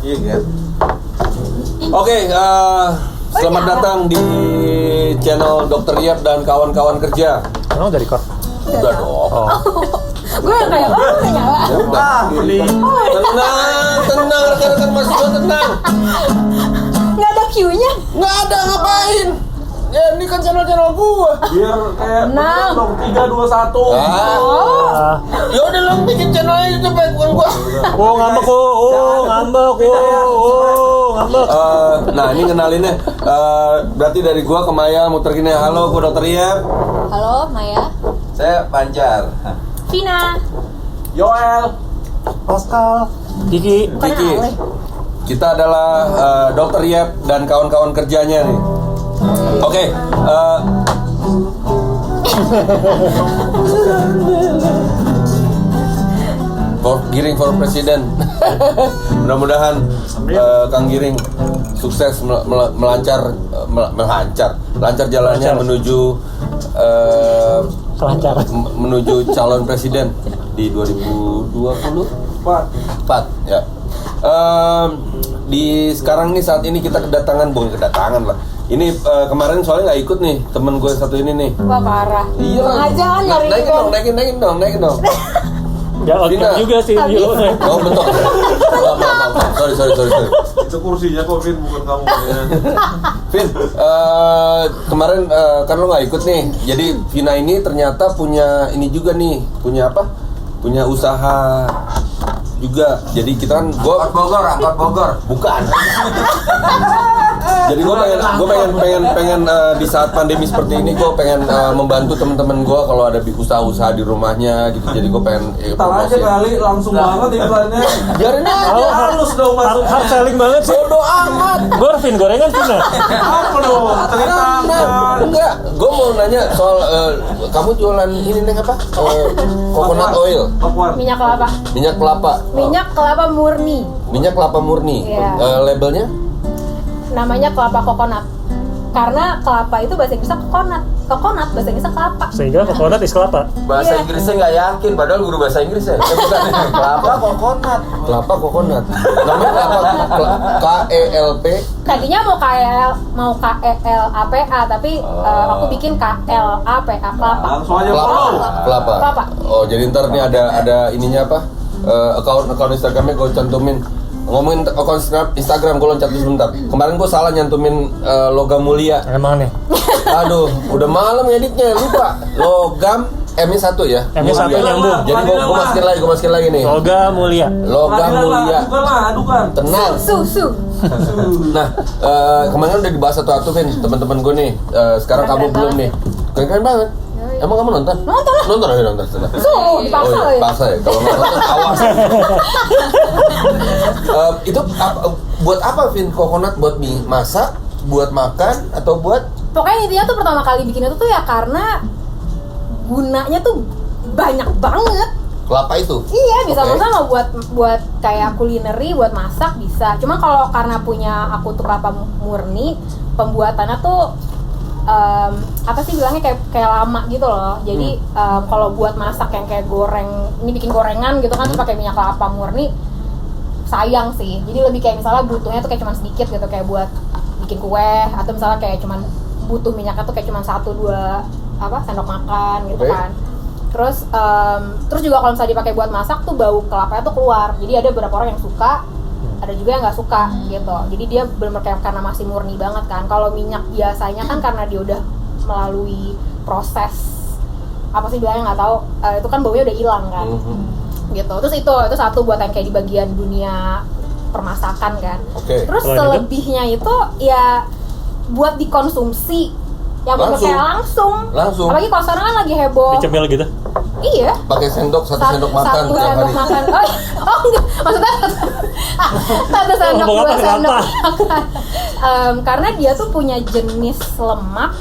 Iya kan? Oke, selamat datang di channel Dr. Yap dan kawan-kawan kerja. Emang udah record? Udah dong. Oh. Gue yang kayak, udah nyala. Tenang, rekan-rekan Mas Gua tenang. Nggak ada cue-nya. Nggak ada, ngapain? Ya ini kan channel gua. Biar kayak Enam. dong 3, 2, 1. Ya udah lo bikin channelnya itu baik bukan gua. Oh ngambek, ngambek. Nah ini kenalinnya. Berarti dari gua ke Maya muter gini. Halo, gua Dr. Yap. Halo, Maya. Saya Pancar. Vina. Yoel. Pascal. Kiki. Kiki. Kita adalah Dr. Yap dan kawan-kawan kerjanya nih. Oke, Giring for President. Mudah-mudahan Kang Giring sukses lancar jalannya menuju calon presiden di 2024 ya. Di sekarang nih saat ini kita kedatangan lah. Ini kemarin soalnya nggak ikut nih temen gue satu ini nih. Wah parah. Iya. Sengaja kan nyari Naikin dong. Gak oke juga sih Vio. Oh betul. Maaf. Sorry. Itu kursinya kok, Vin, bukan kamu. Vin, kemarin kan lo nggak ikut nih. Jadi Vina ini ternyata punya ini juga nih. Punya apa? Punya usaha juga. Jadi kita kan angkot Bogor. Bukan. Jadi gue pengen di saat pandemi seperti ini gue pengen membantu teman-teman gue kalau ada usaha-usaha di rumahnya gitu. Jadi gue pengen Tar aja kali langsung banget iklannya. Biarin aja. Halus dong masuk. Hard selling banget sih. Bodo amat. Vin, gorengan Vina. Apa dong? Ceritakan. Enggak, gue mau nanya soal kamu jualan ini nih apa? Coconut oil. minyak kelapa. Minyak kelapa. Minyak kelapa murni. Minyak kelapa murni. Iya. Labelnya? Namanya kelapa kokonat. Karena kelapa itu bahasa Inggrisnya kokonat. Kokonat bahasa Inggrisnya kelapa. Sehingga coconut is kelapa. Bahasa Iya. Inggrisnya nggak yakin, padahal guru bahasa Inggris ya. Bukan. Kelapa kokonat. Namanya kelapa KELP. Tadinya mau KELAPA tapi aku bikin KLAPA kelapa. Langsung aja follow. Kelapa. Oh, jadi ntar nih ada ininya apa? Account Instagramnya gue cantumin. Ngomongin account Instagram gue loncat dulu sebentar. Kemarin gue salah nyantumin logam mulia. Emang nih. Aduh, udah malam editnya, lupa. Logam M-nya 1 ya. M-nya 1 nyambung. Jadi gue masukin lagi nih. Logam mulia. Logam mulia. Adukan. Tenang. Su. Nah, kemarin udah dibahas satu-satu Vin, teman-teman gue nih. Sekarang kamu Keren belum nih. Keren banget. Emang kamu nonton? Nonton lah. Nonton. Dipaksa Oh, ya. paksa ya. Kalau nggak nonton awas. Itu buat apa Vin? Coconut buat mie masak, buat makan atau buat? Pokoknya intinya tuh pertama kali bikin itu tuh ya karena gunanya tuh banyak banget. Kelapa itu? Iya, bisa Oke. sama buat kayak kulineri, buat masak bisa. Cuma kalau karena punya aku tuh kelapa murni, pembuatannya tuh apa sih bilangnya kayak lama gitu loh. Jadi kalau buat masak yang kayak goreng, ini bikin gorengan gitu kan terus pakai minyak kelapa murni sayang sih. Jadi lebih kayak misalnya butuhnya tuh kayak cuma sedikit gitu kayak buat bikin kue atau misalnya kayak cuma butuh minyaknya tuh kayak cuma 1-2 sendok makan gitu Oke. kan. Terus juga kalau misalnya dipakai buat masak tuh bau kelapanya tuh keluar. Jadi ada beberapa orang yang suka, ada juga yang nggak suka gitu. Jadi dia benar-benar kayak karena masih murni banget kan. Kalau minyak biasanya kan karena dia udah melalui proses apa sih bilangnya nggak tahu, itu kan baunya udah hilang kan. Gitu. Terus itu satu buat yang kayak di bagian dunia permasakan kan. Oke. Terus Kalau selebihnya itu ya buat dikonsumsi. Yang bener Langsung? kayak langsung. Apalagi kalau sekarang kan lagi heboh. Dicemil gitu. Iya. Pakai sendok, satu sendok makan Satu tiap sendok hari. makan. Oh enggak. Maksudnya satu sendok, Ngomong dua apa, sendok kenapa? makan. Karena dia tuh punya jenis lemak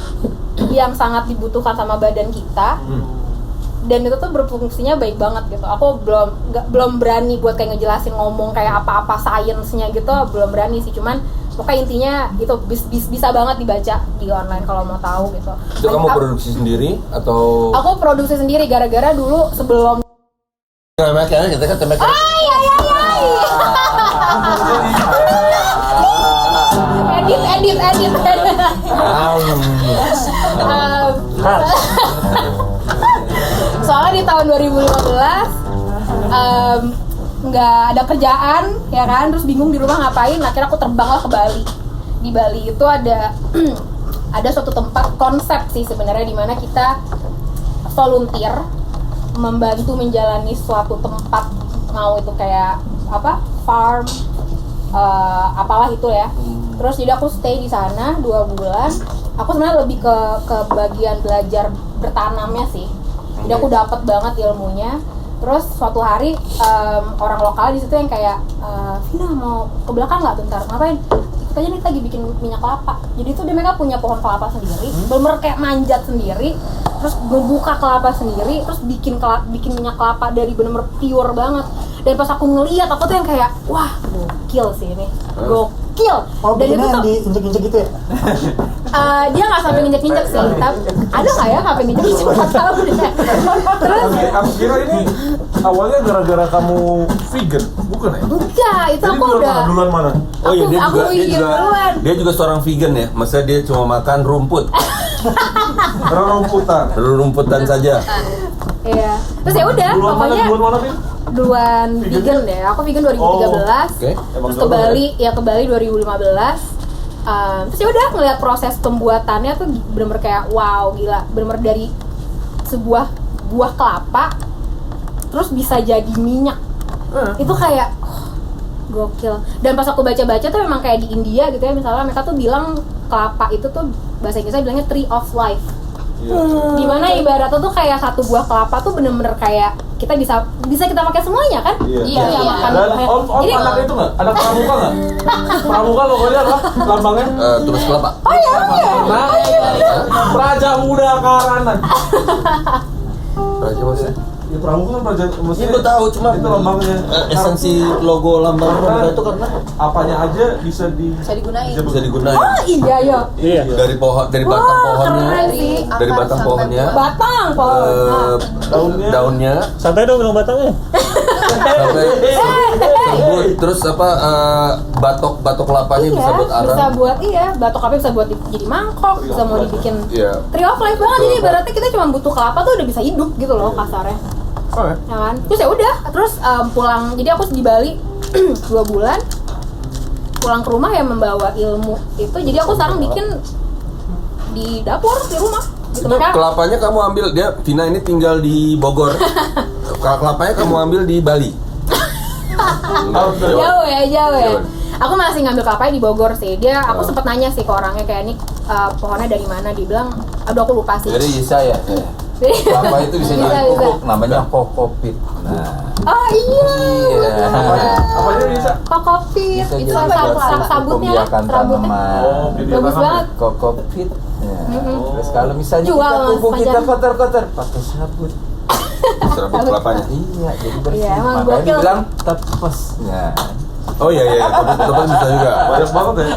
yang sangat dibutuhkan sama badan kita. Dan itu tuh berfungsinya baik banget gitu. Aku belum berani buat kayak ngejelasin ngomong kayak apa-apa sainsnya gitu, belum berani sih. Cuman pokoknya intinya itu bisa banget dibaca di online kalau mau tahu gitu. Itu kamu produksi sendiri atau? Aku produksi sendiri gara-gara dulu sebelum Makanya kita kan tempat. iya. 2015 nggak ada kerjaan ya kan, terus bingung di rumah ngapain, akhirnya aku terbang lah ke Bali. Di Bali itu ada ada suatu tempat konsep sih sebenarnya, di mana kita volunteer membantu menjalani suatu tempat, mau itu kayak apa, farm, apalah itu ya. Terus jadi aku stay di sana 2 bulan. Aku sebenarnya lebih ke bagian belajar bertanamnya sih. Jadi aku dapat banget ilmunya. Terus suatu hari orang lokal di situ yang kayak, Vina mau ke belakang nggak bentar, ngapain? Ikut aja nih, lagi bikin minyak kelapa. Jadi itu mereka punya pohon kelapa sendiri, bener kayak manjat sendiri, terus membuka kelapa sendiri, terus bikin minyak kelapa dari bener-bener pure banget. Dan pas aku ngeliat, aku tuh yang kayak, wah gokil sih ini, gokil. Oh, Dan itu tuh injek-injek gitu ya? dia nggak sampai nginjek-nginjek sih, tapi ada nggak ya sampai nginjek-nginjek, nggak tahu deh. Terus Aku kira ini awalnya gara-gara kamu vegan, bukan ya? enggak, itu Jadi aku udah duluan mana? Oh iya, aku vegan duluan. dia juga seorang vegan ya. Maksudnya dia cuma makan rumput, Rumputan. rumputan saja. Iya. Terus ya udah, Duluan mana? pokoknya Duluan mana, Vin? duluan vegan deh. Aku vegan 2013. Oke. Terus ke Bali, ya ke Bali 2015. Terus ya udah ngeliat proses pembuatannya tuh bener-bener kayak wow, gila. Bener-bener dari sebuah buah kelapa terus bisa jadi minyak. Itu kayak gokil. Dan pas aku baca-baca tuh memang kayak di India gitu ya, misalnya mereka tuh bilang kelapa itu tuh bahasa Inggrisnya bilangnya tree of life. Dimana ibaratnya tuh kayak satu buah kelapa tuh bener-bener kayak kita bisa kita pakai semuanya kan? Iya. Makan. Dan om Jadi anak itu nggak? Ada pramuka nggak? Pramuka logonya apa? Lambangnya? Terus kelapa. oh iya. Praja Muda Karanan. Raja maksudnya? Ya pramuka kan praja, Ini maksudnya gue tahu, cuma itu lambangnya. esensi logo lambang Pramuka itu karena apanya aja bisa digunain. bisa digunain. Oh iya ya. Iya. Dari pohon, dari batang Wah, pohonnya, keren sih. dari batang Akar pohonnya, sampai Batang pohon. daunnya, Santai dong minum batangnya. sampai serbut. Terus apa batok kelapanya Iya, bisa buat arang. bisa buat batok kelapa bisa buat jadi mangkok, bisa mau dibikin Iya. tree of life banget. Betul. Jadi ibaratnya kita cuma butuh kelapa tuh udah bisa hidup gitu loh kasarnya. Ya kan? Terus ya udah, terus pulang. Jadi aku di Bali 2 bulan. Pulang ke rumah ya membawa ilmu itu. Jadi aku sekarang bikin di dapur di rumah. Gitu Itu mereka. kelapanya kamu ambil, dia Vina ini tinggal di Bogor. Kelapanya kamu ambil di Bali. Jauh ya. Jauh. Aku masih ngambil kelapanya di Bogor sih. Aku sempet nanya sih ke orangnya kayak ini pohonnya dari mana. Dia bilang, aduh aku lupa sih. Jadi bisa ya, kelapa itu bisa jadi pupuk, namanya kokopit. Nah, Oh iya. Apanya bisa? Kokopit. bisa Itu jadi buat sabutnya lah. pembiakan Serabutnya. tanaman. Oh, gitu. Bagus banget. Kokopit. Ya. Terus kalau misalnya Jual, kita Mas, pupuk kita Fajar. kotor-kotor, pakai sabut. Serabut kelapanya. Iya, jadi bersih. Iya, emang Makanya gokil. dibilang tepes. Ya. Oh iya, teman bisa juga. Banyak banget ya.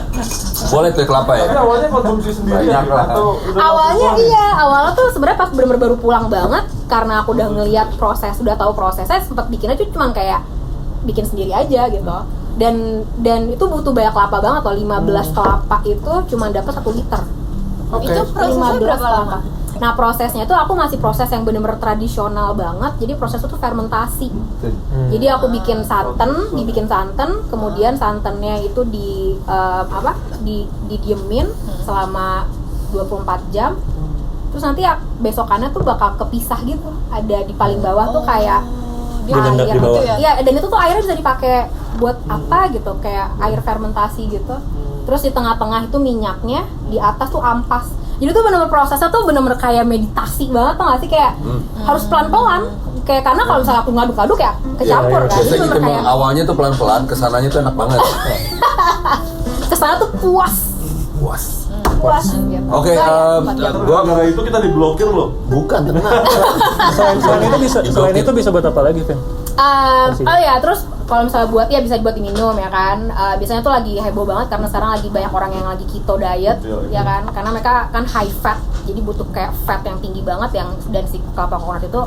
Boleh tuh kelapa ya. Tapi awalnya konsumsi sendiri Banyak lah. atau udah Awalnya langsung iya, awalnya tuh sebenarnya pas bener-bener baru pulang banget karena aku udah ngeliat proses, udah tahu prosesnya, sempet bikinnya tuh cuman kayak bikin sendiri aja gitu. Dan itu butuh banyak kelapa banget loh, 15 kelapa itu cuma dapat 1 liter. Oke. Itu prosesnya berapa lama? Nah prosesnya tuh aku masih proses yang bener-bener tradisional banget. Jadi proses itu fermentasi. Jadi aku bikin dibikin santan, kemudian santannya itu didiemin selama 24 jam. Terus nanti besokannya tuh bakal kepisah gitu. Ada di paling bawah tuh kayak Di benda di bawah. Iya, dan itu tuh airnya bisa dipakai buat apa gitu, kayak air fermentasi gitu. Terus di tengah-tengah itu minyaknya, di atas tuh ampas. Jadi tuh bener-bener prosesnya tuh bener-bener kayak meditasi banget, tau gak sih? Kayak harus pelan-pelan. Kayak karena kalau misalnya aku ngaduk-aduk ya kecampur Iya, kan. Biasanya Jadi gitu bener emang kayak awalnya tuh pelan-pelan, kesananya tuh enak banget. kesana tuh puas gitu. Oke, Gua gara itu kita diblokir loh. bukan tenang. Selain itu bisa buat apa lagi, Fen? Oh ya, terus kalau misalnya buat ya bisa dibuat diminum ya kan. Biasanya tuh lagi heboh banget karena sekarang lagi banyak orang yang lagi keto diet ya kan. Karena mereka kan high fat, jadi butuh kayak fat yang tinggi banget yang dan si kelapa coconut itu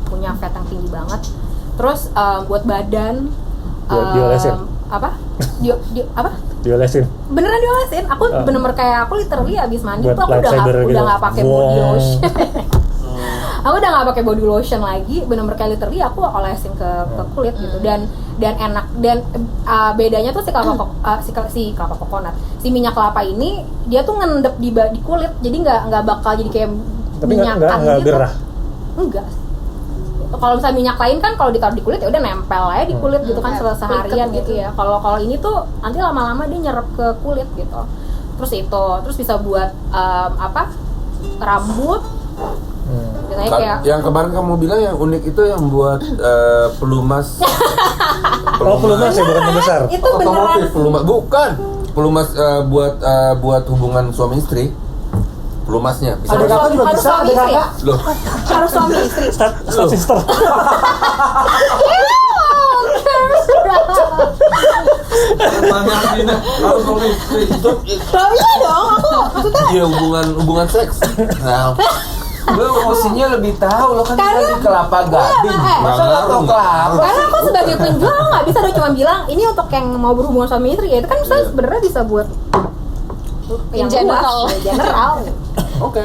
punya fat yang tinggi banget. Terus buat badan Diolesin. apa? Apa? Diolesin. Beneran diolesin. Aku bener-bener kayak aku literally abis mandi Buat tuh aku lightsaber gitu. udah nggak pakai body Wow. lotion. Aku udah nggak pakai body lotion lagi, bener-bener kayak literally aku olesin ke kulit gitu. Dan enak, dan bedanya tuh si kelapa kokonat, si minyak kelapa ini dia tuh ngendep di kulit, jadi nggak bakal jadi kayak Tapi minyakan nggak gitu. gerah. Enggak. Kalau misalnya minyak lain kan kalau ditaruh di kulit ya udah nempel aja di kulit gitu kan seharian gitu ya. Kalau ini tuh nanti lama-lama dia nyerap ke kulit gitu. Terus bisa buat rambut. Biasanya kayak Yang kemarin kamu bilang yang unik itu yang buat pelumas. Oh, pelumas ya, bukan pembesar. itu beneran Pelumas bukan. Pelumas buat hubungan suami istri. Pelumasnya bisa Ada kakak juga harus bisa, suami ada istri ya? loh. Harus suami istri. Step sister. Harus suami istri. Gak bisa dong, aku maksudnya Iya, hubungan seks. Nah, Lu mestinya lebih tahu, lo kan Karena- tinggal di Kelapa Gading. Nggak, Masa nggak tahu kelapa? karena aku sebagai penjual nggak bisa dong cuma bilang ini untuk yang mau berhubungan suami istri ya, itu kan misalnya sebenarnya bisa buat yang general. luas, general. Oke.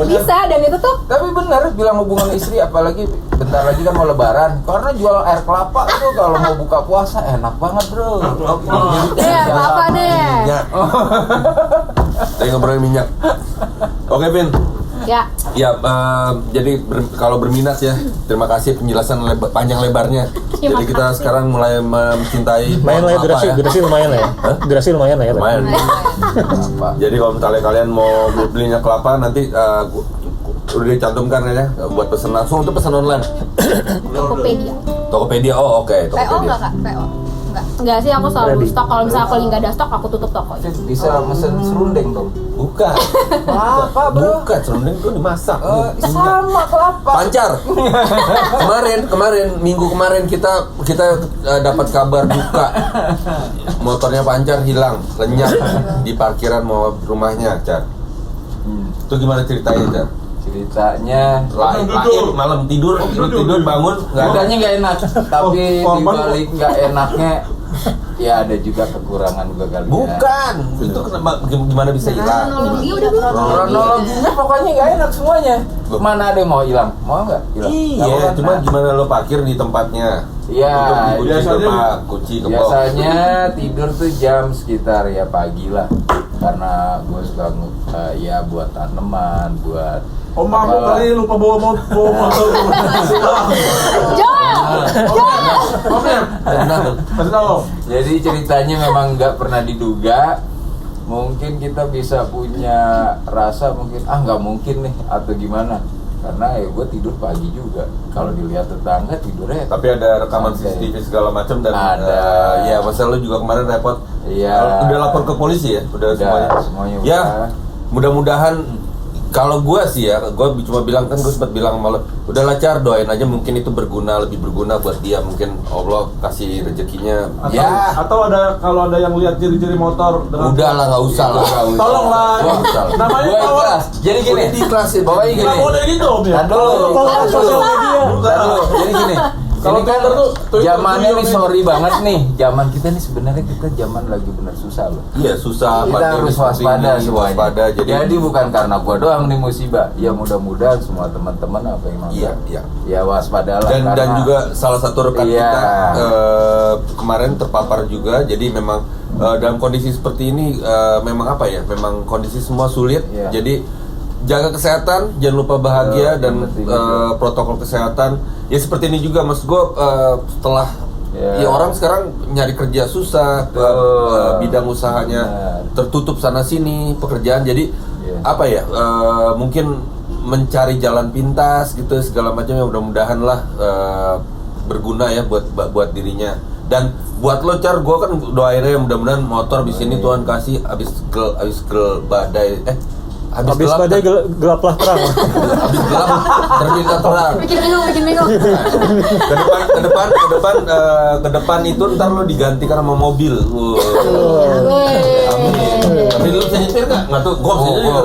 Bisa, dan itu tuh Tapi benar bilang hubungan istri, apalagi bentar lagi kan mau lebaran. Karena jual air kelapa itu kalau mau buka puasa enak banget, bro. apa deh minyak. Saya ngobrolin minyak. Oke, Vin. ya. Ya, jadi kalau berminat ya, terima kasih penjelasan panjang lebarnya. Terima Jadi kita kasih. sekarang mulai mencintai Lumayan lah ya, pohon kelapa durasi lumayan lah ya. Hah? Durasi lumayan lah ya. Lumayan. Kelapa. Jadi kalau misalnya kalian mau beli minyak kelapa nanti udah dicantumkan ya buat pesan langsung, itu pesan online. Tokopedia. Tokopedia. Oh, oke, PO Tokopedia. nggak kak? PO? Enggak. Enggak sih, aku selalu Ready. stok. Kalau misalnya aku lagi nggak ada stok, aku tutup toko. Bisa mesen serundeng dong. Bukan. Apa, bro? Bukan, serundeng itu dimasak. Sama kelapa. Pancar. kemarin minggu kemarin kita dapat kabar duka. Motornya Pancar hilang, lenyap di parkiran mau rumahnya, Car. Itu gimana ceritanya, Car? Ceritanya Lahir malam tidur bangun nggak ada. Ceritanya nggak enak, tapi Korban- dibalik nggak enaknya ya ada juga kekurangan juga kali ya. Bukan. Itu kenapa gimana bisa hilang? Kronologi udah belum? Kronologinya pokoknya nggak enak semuanya. Mana ada yang mau hilang? Mau nggak hilang? Nggak mau Iya, kan? cuma Nah, gimana lo parkir di tempatnya? Iya, Kunci biasanya- gerbang, kunci gembok. biasanya tidur tuh jam sekitar ya pagi lah, karena gue suka ya buat tanaman, buat Om aku apalah. kali lupa bawa motor. Joel! Om ya, Benar. kasih tahu. Jadi ceritanya memang nggak pernah diduga. Mungkin kita bisa punya rasa mungkin nggak mungkin nih atau gimana, karena ya gue tidur pagi juga. Kalau dilihat tetangga tidurnya Tapi ada rekaman santai. CCTV segala macam dan Ada. ya masa lu juga kemarin repot. Iya. Udah lapor ke polisi ya? Udah semuanya Ya, udah. mudah-mudahan kalau gua sih ya, gua cuma bilang kan gua sempat bilang sama lu, udahlah Car, doain aja mungkin itu lebih berguna buat dia, mungkin Allah kasih rezekinya. Ya. Atau ada kalau ada yang lihat ciri-ciri motor dengan Udahlah, nggak usah lah. Tolonglah. Nggak usah lah. Namanya Gue kawan. ikhlas. Jadi gini, Udah diikhlasin. pokoknya gini. Nggak boleh gitu Om ya. Tahan dulu. Kalau sosial media. Tahan dulu. Jadi gini. Kalau Ini kan Twitter tuh, Twitter zamannya tuh nih yang- sorry banget nih. Zaman kita nih sebenarnya kita zaman lagi bener susah loh. Iya, susah. Kita pandemi harus seperti waspada ini, semuanya. waspada. Jadi bukan karena gua doang nih musibah. Ya mudah-mudahan semua teman-teman apa yang nonton. Iya, iya. Ya waspadalah. dan karena- juga salah satu rekan Iya. kita kemarin terpapar juga, jadi memang dalam kondisi seperti ini memang apa ya, memang kondisi semua sulit. Iya. Jadi jaga kesehatan, jangan lupa bahagia dan penting juga. protokol kesehatan ya seperti ini juga, mas gue setelah Iya. ya orang sekarang nyari kerja susah, Betul. bidang usahanya Benar. tertutup sana sini pekerjaan, jadi Iya. apa ya, mungkin mencari jalan pintas gitu segala macamnya, mudah-mudahan lah berguna ya buat dirinya dan buat lo, Car. Gue kan doainnya mudah-mudahan motor di sini Tuhan kasih abis gel badai Habis gelap, badai gelaplah terang. habis gelap terbitlah terang. Bikin bingung. ke depan itu ntar lo digantikan sama mobil. Amin. Tapi lu bisa nyetir nggak? Nggak tuh, gue bisa nyetir nggak?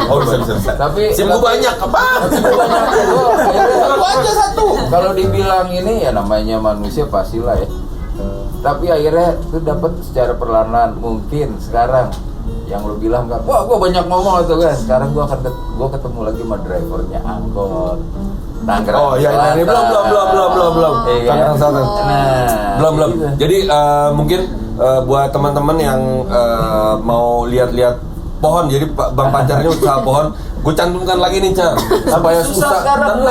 Oh, bisa. Tapi SIM gue banyak, apa? Satu aja satu. Kalau dibilang ini ya namanya manusia pastilah ya. Tapi akhirnya itu dapat secara perlahan-lahan. Mungkin sekarang yang lu bilang kan, wah gua banyak ngomong itu kan. Sekarang gua ketemu lagi sama drivernya angkot Tangerang. Oh iya, ini belum. Iya, Tangerang Selatan. Nah, Belum. gitu. Jadi mungkin buat teman-teman yang mau lihat-lihat pohon, jadi Bang Pancarnya usaha pohon, gue cantumkan lagi nih, Car, supaya susah sekarang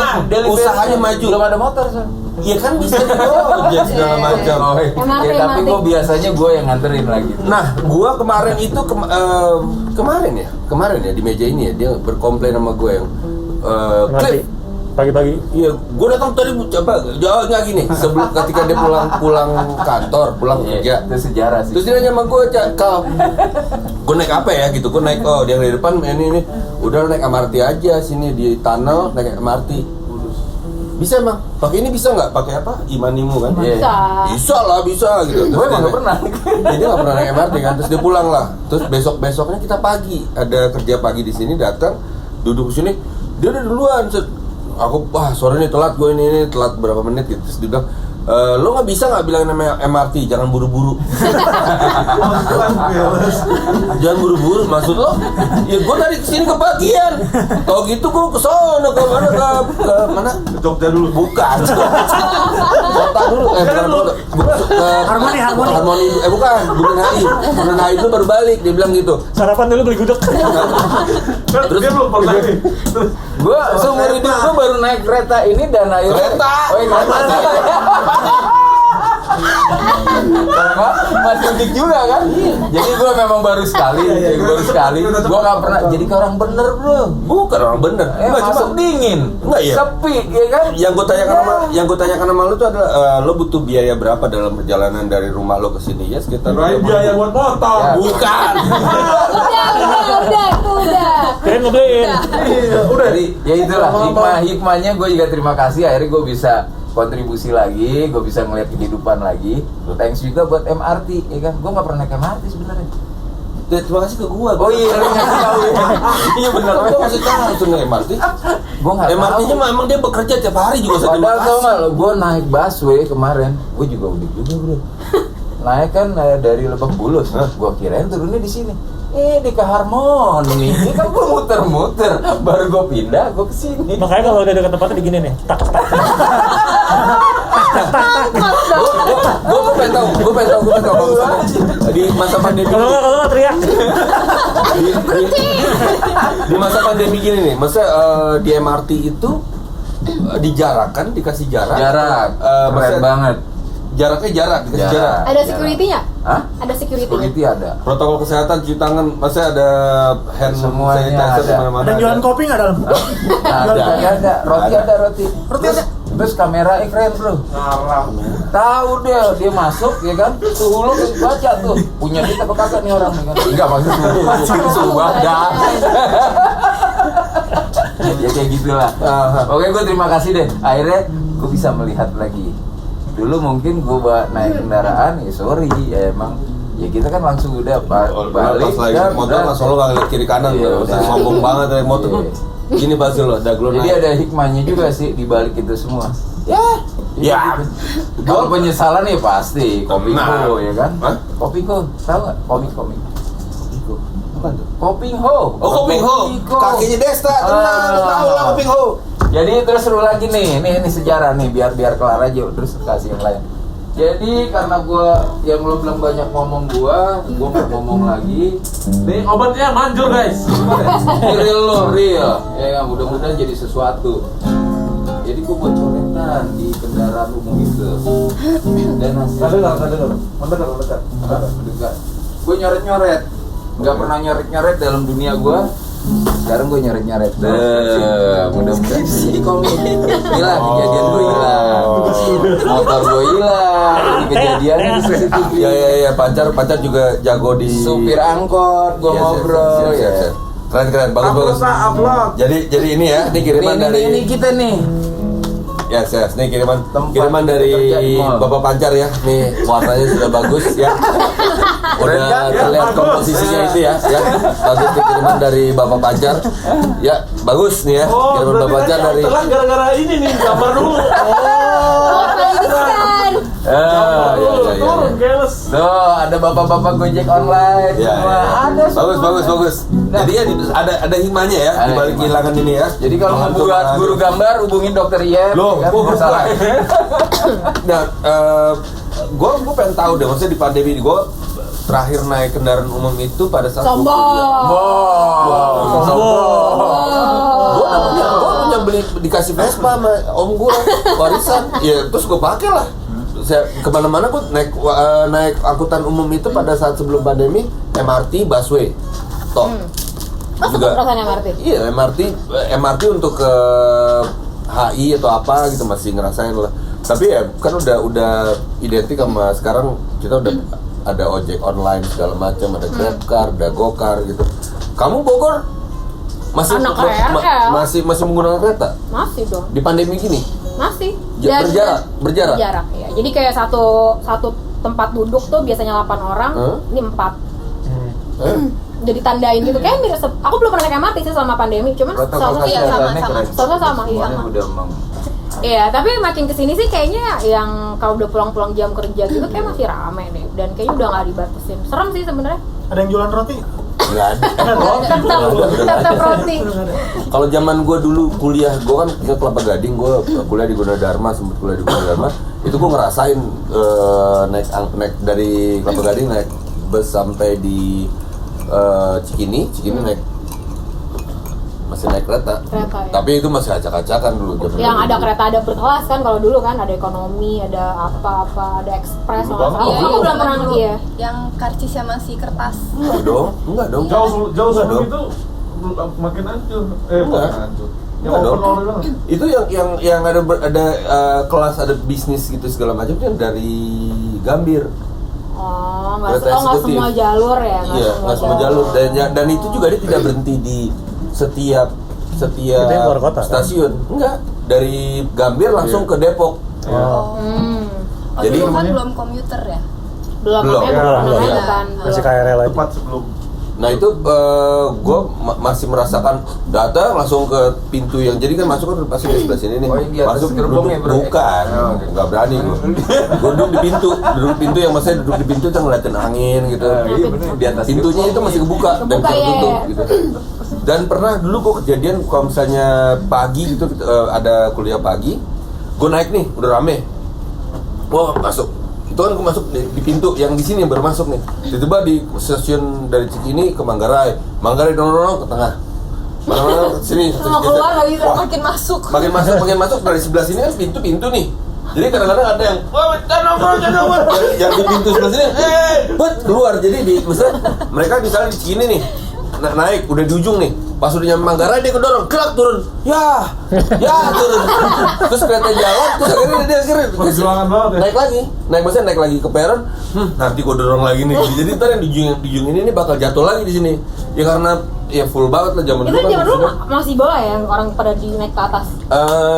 usahanya maju. Belum ada motor, San. Iya kan bisa juga segala macam. Oh, iya. MRT. Ya, tapi gua biasanya gua yang nganterin lagi. Nah, gua kemarin itu kemarin ya di meja ini ya dia berkomplain sama gue yang Nanti Cliff. pagi-pagi. Iya, gue datang tadi coba jawabnya gini sebelum ketika dia pulang kantor, pulang kerja. Itu sejarah sih. Terus dia nanya sama gue, Kal, gue naik apa ya gitu? Gue naik dia dari depan ini udah naik MRT aja sini di tunnel naik MRT. Bisa emang? Pakai ini bisa nggak? Pakai apa? Imanimu kan? Iya. Bisa gitu. Gue emang gak pernah. Jadi nggak pernah naik MRT kan? Terus dia pulang lah. Terus besoknya kita pagi ada kerja pagi di sini, datang duduk di sini, dia udah duluan. Aku sore ini telat, gue ini telat berapa menit gitu. Terus dia bilang, lo nggak bisa nggak bilang namanya MRT, jangan buru-buru. Jangan buru-buru, maksud lo? Ya gue tadi kesini kebagian. Kalau gitu gue kesono ke mana? Jogja dulu. Bukan. Kota dulu, Harmoni. Bukan, Bundaran HI itu baru balik, dia bilang gitu. Sarapan dulu beli gudeg. Terus dia belum pernah nih. Gue seumur hidup gue baru naik kereta ini dan akhirnya Kereta? Oh iya, masih udik juga kan? Jadi gue memang baru sekali, gue nggak pernah jadi ke orang bener bro. Bukan orang bener. Enggak, Masuk dingin, Enggak, iya. sepi, ya kan? Yang gue tanyakan sama lu tuh adalah lo butuh biaya berapa dalam perjalanan dari rumah lo ke sini ya sekitar Kirain biaya buat motor. Ya. Bukan. Udah. Kirain ngebeliin. Jadi ya itulah hikmahnya gue juga terima kasih akhirnya gue bisa kontribusi lagi, gue bisa ngeliat kehidupan lagi. Thanks juga buat MRT, ya kan? Gue nggak pernah naik MRT sebenarnya. Terima kasih ke gua. Oh iya, lu ngasih tahu ya. Iya benar. Gua masih tahu tuh MRT. Gue nggak tahu. MRT-nya emang dia bekerja tiap hari juga satu Padahal tau nggak lo, gue naik busway kemarin, gue juga udik juga bro. Naik kan dari Lebak Bulus, gue kirain turunnya di sini. Di ke Harmoni, ini kan gue muter-muter, baru gue pindah, gue kesini. Makanya kalau udah dekat tempatnya begini nih. Tak. Gue pengen tahu di masa pandemi. Kalau nggak teriak. Di masa pandemi gini nih, masa di MRT itu dijarakkan, dikasih jarak. Keren maksudnya banget. Dikasih jarak. Ada security-nya? Hah? Ada security-nya? Security ada. Protokol kesehatan, cuci tangan, maksudnya ada hand Semuanya sanitizer ada. mana-mana. Ada jualan kopi nggak dalam? Ada. Roti. Terus kamera keren bro. Tahu dia masuk ya kan. Suhu lo baca tuh. Punya duit apa kagak nih orang nih kan? Enggak maksud suhu badan. Ya kayak gitulah. Oke, gue terima kasih deh. Akhirnya gue bisa melihat lagi. Dulu mungkin gue naik kendaraan, ya sorry, ya emang ya kita kan langsung udah balik pas lagi kan, motor udah. langsung lo nggak ngeliat kiri kanan, Iya, udah sombong banget dari motor tuh. Gini pasti lo, daglon. Jadi ada hikmahnya juga sih di balik itu semua. Ya. Kalau penyesalan ya pasti Kopingho ya kan? Hah? Kopingho, tahu nggak? Komik. Bukan tuh. Kopingho. Oh, Kopingho. Kakinya Desta, tenang, tahu lah Kopingho. Jadi terus seru lagi nih, ini sejarah nih, biar kelar aja, terus kasih yang lain. Jadi karena gua yang lo bilang banyak ngomong gua nggak ngomong lagi. Nih obatnya manjur guys. Real, ya mudah-mudahan jadi sesuatu. Jadi gua buat coretan di kendaraan umum itu. Dan hasilnya Mendekat. mendekat. Gue nyoret, nggak pernah nyoret dalam dunia gua. Sekarang gue nyoret. Mudah-mudahan jadi komik. Hilang kejadian gue hilang. Motor gue hilang. Jadi kejadiannya di CCTV. Ya, Pancar juga jago di Supir angkot, gue ngobrol. Siap. Keren, bagus. Upload. Jadi ini ya, ini kiriman dari Ini kita nih. Yes, ini kiriman Tempat dari kerja di mall. Bapak Pancar ya. Nih warnanya sudah bagus ya. Udah terlihat komposisinya itu ya. Bagus nih kiriman dari Bapak Pancar. Ya, bagus nih ya. Oh, Kiriman berarti Bapak Pancar tadi dari telan gara-gara ini nih, gambar dulu. Pantesan. Iya. Turun keles. Tuh, ada bapak-bapak Gojek online. Ya, semua. Ada semua. bagus. Jadi ya ada hikmahnya ya Ada di balik hikmah. kehilangan ini ya. Jadi kalau mau buat guru gambar hubungin dokter Iyep. Loh, kan, bukan. salah. Nah, gue pengen tahu deh, maksudnya di pandemi ini gue terakhir naik kendaraan umum itu pada saat Sombong. Gue punya beli dikasih Vespa sama om gue warisan, ya terus gue pakai lah. Saya kemana-mana gue naik angkutan umum itu pada saat sebelum pandemi, MRT, busway, top. Masuk ke perasaan MRT? Iya, MRT untuk ke HI atau apa gitu masih ngerasain lah. Tapi ya kan udah identik sama sekarang kita udah ada ojek online segala macam, ada GrabCar, ada GoCar gitu. Kamu Bogor masih Anak KRL. masih menggunakan kereta Masih dong. di pandemi gini? Masih. Berjarak. Berjarak ya. Jadi kayak satu tempat duduk tuh biasanya 8 orang, ini 4. Udah ditandain gitu. Kayak mirip aku belum pernah naik MRT sih selama pandemi, cuman Protokol iya sama. kesehatannya keren. Sama, iya. Semuanya udah Iya, tapi makin kesini sih kayaknya yang kalau udah pulang-pulang jam kerja gitu kayak masih rame deh. Dan kayaknya udah nggak dibatasin. Serem sih sebenarnya. Ada yang jualan roti? Nggak ada. Tetap roti. Kalau zaman gue dulu kuliah, gue kan ke Kelapa Gading, gue kuliah di Gunadarma, sempet kuliah di Gunadarma. Itu gue ngerasain naik dari Kelapa Gading naik bus sampai di Cikini naik masih naik kereta Ya. Tapi itu masih acak-acakan dulu zaman Yang dulu. ada kereta ada berkelas kan kalau dulu kan ada ekonomi, ada apa-apa, ada ekspres. Dulu banget. Aku belum pernah iya. Yang karcisnya masih kertas. Enggak dong. Jauh Enggak sebelum dong. itu makin hancur. Enggak. Bukan hancur. Yang Enggak open dong. all banget. Itu yang ada kelas, ada bisnis gitu segala macam itu yang dari Gambir. Oh, Kereta nggak eksekutif. semua jalur ya? Iya, nggak semua jalur. Dan itu juga dia tidak berhenti di setiap Itu yang keluar kota, kan? stasiun. Enggak, dari Gambir langsung ke Depok. Oh. Oh, Jadi dulu kan namanya- belum komuter ya? Belum, Belum. makanya Belum. namanya Iya. bukan. Masih KRL aja. Tepat sebelum. Nah itu gue masih merasakan datang langsung ke pintu yang jadi kan masuk kan pasti di sebelah sini nih. Oh, yang di atas Masuk gerbongnya, bro. bukan, Oh, oke. nggak berani gue. Gue duduk di pintu yang maksudnya duduk di pintu tuh ngeliatin angin gitu. Iya bener di atas Pintunya itu masih kebuka dan Kebuka, iya, tertutup iya. gitu. Dan pernah dulu gue kejadian kalau misalnya pagi gitu ada kuliah pagi, gue naik nih udah rame, wah masuk. Itu kan gue masuk di pintu yang di sini yang baru masuk nih. Tiba-tiba di stasiun dari Cikini ke Manggarai dorong ke tengah. Mana-mana ke sini. Nggak keluar nggak bisa. Wah, Makin masuk. makin masuk dari sebelah sini kan pintu nih. Jadi kadang-kadang ada yang jangan nongol. Yang di pintu sebelah sini, keluar. Jadi misalnya mereka misalnya di Cikini nih. Naik udah di ujung nih, pas udah nyampe Manggarai dia kedorong, kelak turun, ya turun, terus kereta jalan, terus akhirnya Perjuangan banget ya. naik lagi ke peron, nanti gua dorong lagi nih, jadi ntar yang di ujung ini bakal jatuh lagi di sini, ya karena ya full banget lah zaman Itu dulu kan. zaman dulu masih boleh ya orang pada naik ke atas.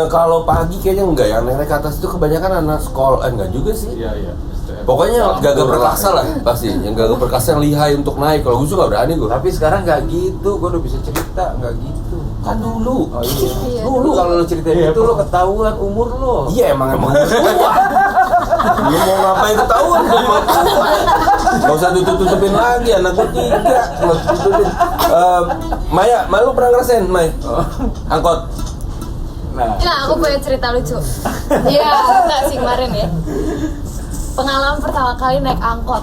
Kalau pagi kayaknya enggak, yang naik ke atas itu kebanyakan anak sekolah, enggak juga sih. Iya. Pokoknya gagah perkasa lah pasti, yang gagah perkasa yang lihai untuk naik. Kalau gue sih nggak berani gue. Tapi sekarang nggak gitu, gue udah bisa cerita nggak gitu. Kan dulu. Oh iya. Iya. Dulu kalau lo cerita Iya, gitu lo ketahuan umur lo. Iya emang tua. Lu mau ngapain ketahuan? Gak usah tutupin lagi, anak gue 3. Nggak tutupin. Maya, lu pernah ngerasain, May? Angkot. Nah, Nah, aku punya cerita lucu. Iya, cerita sih kemarin ya. Pengalaman pertama kali naik angkot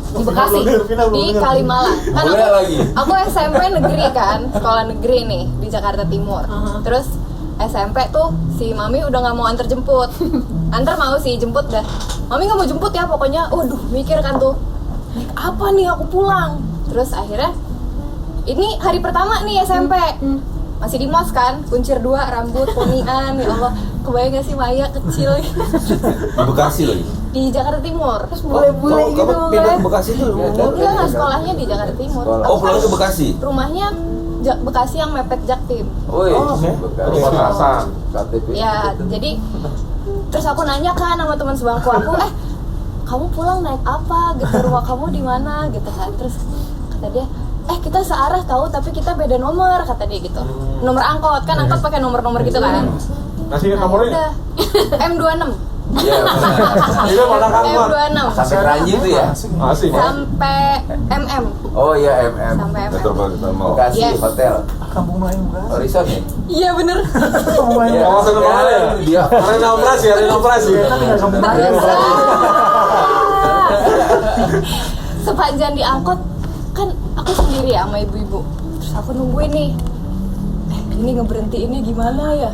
di Bekasi, di Kalimalang. Kan Boleh lagi. aku SMP negeri kan, sekolah negeri nih di Jakarta Timur. Terus SMP tuh si mami udah nggak mau antar jemput. Antar mau sih, jemput dah. Mami nggak mau jemput ya, pokoknya. Waduh, mikir kan tuh, naik apa nih aku pulang. Terus akhirnya ini hari pertama nih SMP. Masih di mos kan, kuncir 2, rambut, ponian, ya Allah. Kebayang gak sih Maya kecil Di Bekasi lagi. di Jakarta Timur. Terus Oh, kamu pindah ke Bekasi tuh? Enggak, nggak sekolahnya di Jakarta Timur. Oh, Aku pulang kan ke Bekasi. rumahnya Bekasi yang mepet Jaktim. woi, oke. Bekasi. KTP. Ya, jadi terus aku nanya kan sama teman sebangku aku, kamu pulang naik apa? Gitu, rumah kamu di mana? Gitu kan. Terus kata dia, kita searah tahu tapi kita beda nomor, kata dia gitu. Nomor angkot kan, angkot pakai nomor-nomor gitu kan. Kasih Nah, nomornya. udah. M26. Iya, benar. Itu mana kamu? M26 Sampai Keranji itu ya? Asik ya? sampai MM. Oh iya, MM. Sampai MM. Metropolitan Mall. Bekasi Yes. hotel. Kampung Melayu kan? Oh, resort ya? Iya bener. Kampung Melayu. Iya. Kawasan mana ya? Dia. Arena operasi. Kita tinggal Kampung Melayu. Sepanjang di angkot kan aku sendiri ya sama ibu-ibu. Terus aku nungguin nih. Ini ngeberhentiinnya gimana ya?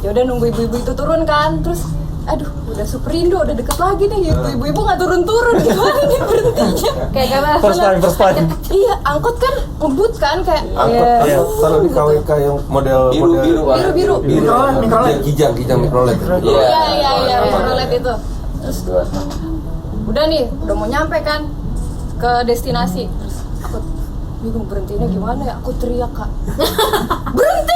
Ya udah nunggu ibu-ibu itu turun kan. Terus aduh, udah Superindo, udah deket lagi nih. Ibu-ibu nggak turun-turun, gimana nih berhentinya? Kayak karena First time. Iya, angkot kan ngebut kan kayak Angkot Iya. kalau di KWK yang model Biru-biru. Warna biru-biru. Mikrolet. kijang mikrolet. Iya, Chevrolet itu. Terus udah nih, udah mau nyampe kan ke destinasi. Terus aku bingung berhentinya gimana ya? Aku teriak, Kak. Berhenti!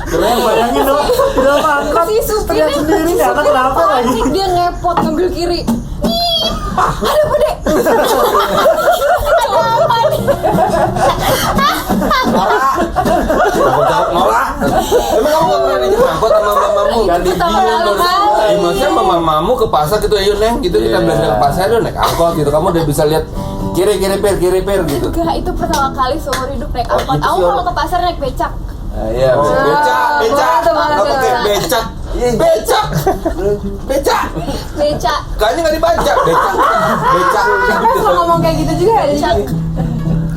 Keren, bayangin dong. Di dalam angkot. Si supirnya sendiri, nggak tahu kenapa lagi. panik, dia ngepot ngambil kiri. Ih, ada apa dek? Ada apa nih? Nolak. Emang kamu gak pernah diajak angkot sama mamamu? Kan di Pertama kali. Maksudnya sama mamamu ke pasar gitu, ayo Neng, gitu kita Iya. belanja ke pasar, yuk naik angkot gitu. Kamu udah bisa lihat kiri per gitu. Enggak, itu pertama kali seumur hidup naik Oh, angkot. itu Aku sih kalau ke pasar naik becak. Iya, bisa. Becak. boleh Apa tuh. kayak becak? Becak. Becak. Kayaknya nggak dibaca. Becak. Siapa yang suka ngomong kayak gitu juga ya? Becak.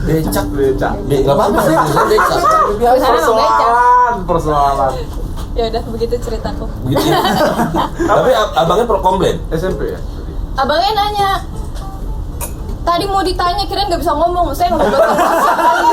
Becak. Becak. Nggak apa-apa sih, tulisan becak. Tulisannya emang becak. Persoalan. Ya udah, begitu ceritaku. Begitu. Tapi abangnya pro komplain. SMP ya? Abangnya nanya, tadi mau ditanya, kirain nggak bisa ngomong, saya ngomong bahasa Indonesia kali.